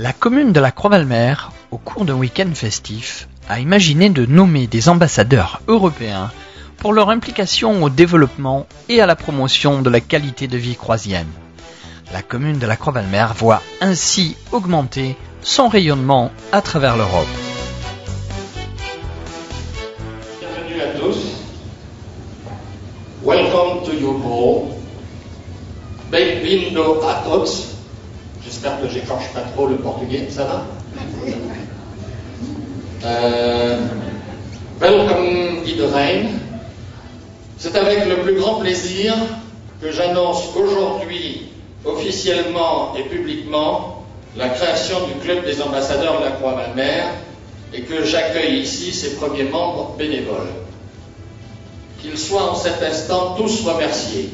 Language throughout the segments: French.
La commune de la Croix-Valmer, au cours d'un week-end festif, a imaginé de nommer des ambassadeurs européens pour leur implication au développement et à la promotion de la qualité de vie croisienne. La commune de la Croix-Valmer voit ainsi augmenter son rayonnement à travers l'Europe. Bienvenue à tous. Welcome to your ball. Bem-vindo a todos. J'espère que j'écorche pas trop le portugais, ça va? Welcome iedereen. C'est avec le plus grand plaisir que j'annonce aujourd'hui officiellement et publiquement la création du Club des ambassadeurs de la Croix-Valmer et que j'accueille ici ses premiers membres bénévoles. Qu'ils soient en cet instant tous remerciés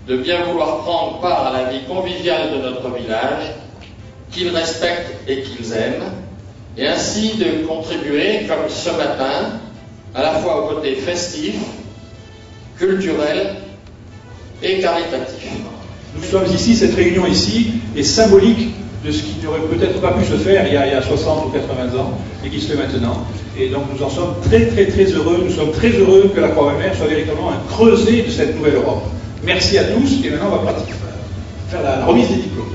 de bien vouloir prendre part à la vie conviviale de notre village, qu'ils respectent et qu'ils aiment, et ainsi de contribuer, comme ce matin, à la fois au côté festif, culturel et caritatif. Nous sommes ici, cette réunion ici est symbolique de ce qui n'aurait peut-être pas pu se faire il y a 60 ou 80 ans, et qui se fait maintenant. Et donc nous en sommes très heureux. Nous sommes très heureux que la Croix-Valmer soit véritablement un creuset de cette nouvelle Europe. Merci à tous, et maintenant on va faire la remise des diplômes.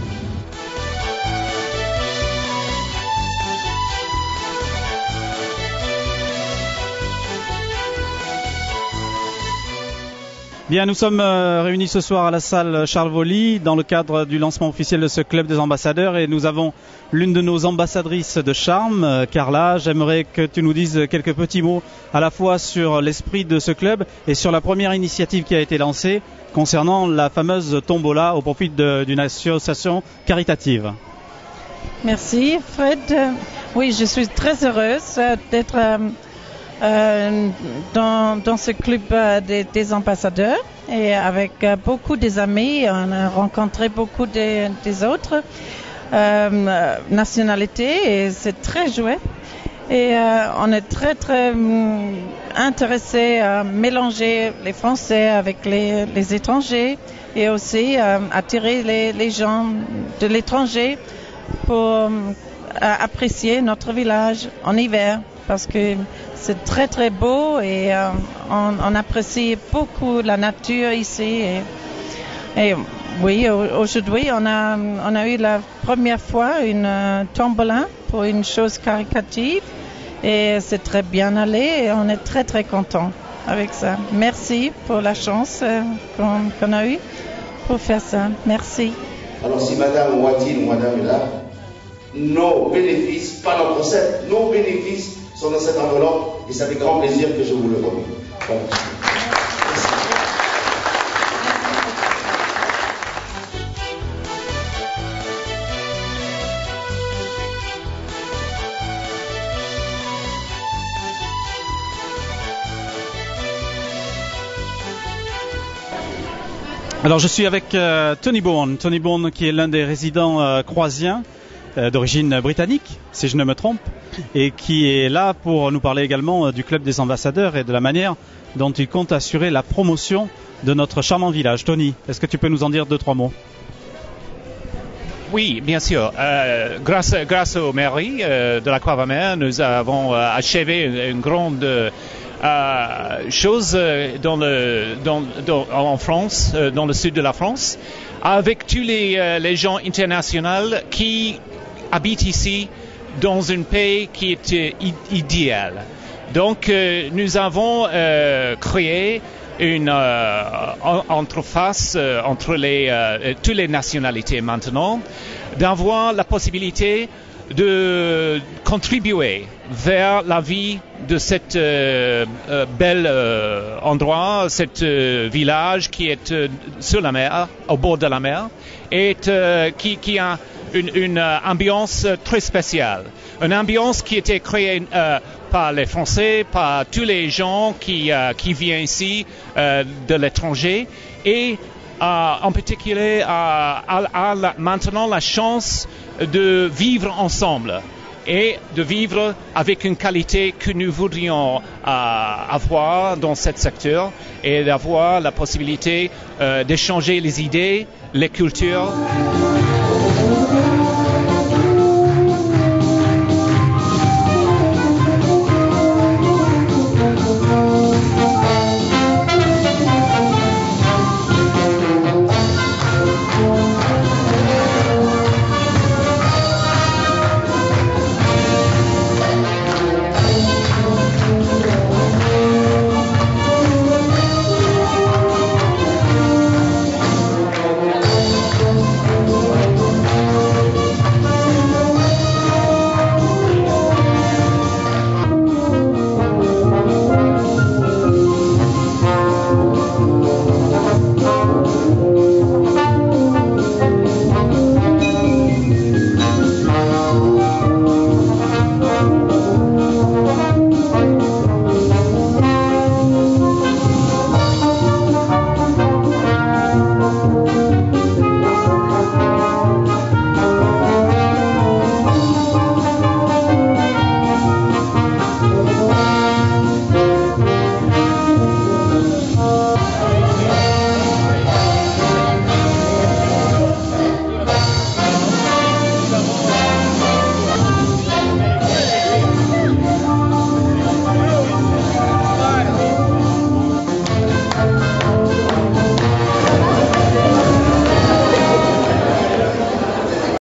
Bien, nous sommes réunis ce soir à la salle Charles Woli dans le cadre du lancement officiel de ce club des ambassadeurs et nous avons l'une de nos ambassadrices de charme, Carla. J'aimerais que tu nous dises quelques petits mots à la fois sur l'esprit de ce club et sur la première initiative qui a été lancée concernant la fameuse tombola au profit d'une association caritative. Merci Fred. Oui, je suis très heureuse d'être dans ce club des ambassadeurs et avec beaucoup des amis. On a rencontré beaucoup des autres nationalités et c'est très joué. Et on est très intéressés à mélanger les Français avec les étrangers et aussi attirer les gens de l'étranger pour apprécier notre village en hiver parce que c'est très beau et on apprécie beaucoup la nature ici. Et oui, aujourd'hui on a eu la première fois une tombola pour une chose caritative et c'est très bien allé et on est très contents avec ça. Merci pour la chance qu'on a eue pour faire ça. Merci. Alors si Madame Ouatine ou Madame est là, nos bénéfices, pas notre recette, nos bénéfices sont dans cette enveloppe et c'est avec grand plaisir que je vous le remets. Bon. Alors je suis avec Tony Bourne qui est l'un des résidents croisiens d'origine britannique, si je ne me trompe, et qui est là pour nous parler également du Club des ambassadeurs et de la manière dont il compte assurer la promotion de notre charmant village. Tony, est-ce que tu peux nous en dire 2-3 mots? Oui, bien sûr. Grâce aux mairies de la Croix-Valmer, nous avons achevé une grande chose en France, dans le sud de la France, avec tous les gens internationaux qui habitent ici dans une paix qui est idéale. Donc, nous avons créé une interface entre toutes les nationalités maintenant, d'avoir la possibilité de contribuer vers la vie de cet bel endroit, cet village qui est sur la mer, au bord de la mer, et qui a une ambiance très spéciale. Une ambiance qui a été créée par les Français, par tous les gens qui viennent ici de l'étranger et en particulier maintenant la chance de vivre ensemble et de vivre avec une qualité que nous voudrions avoir dans ce secteur et d'avoir la possibilité d'échanger les idées, les cultures.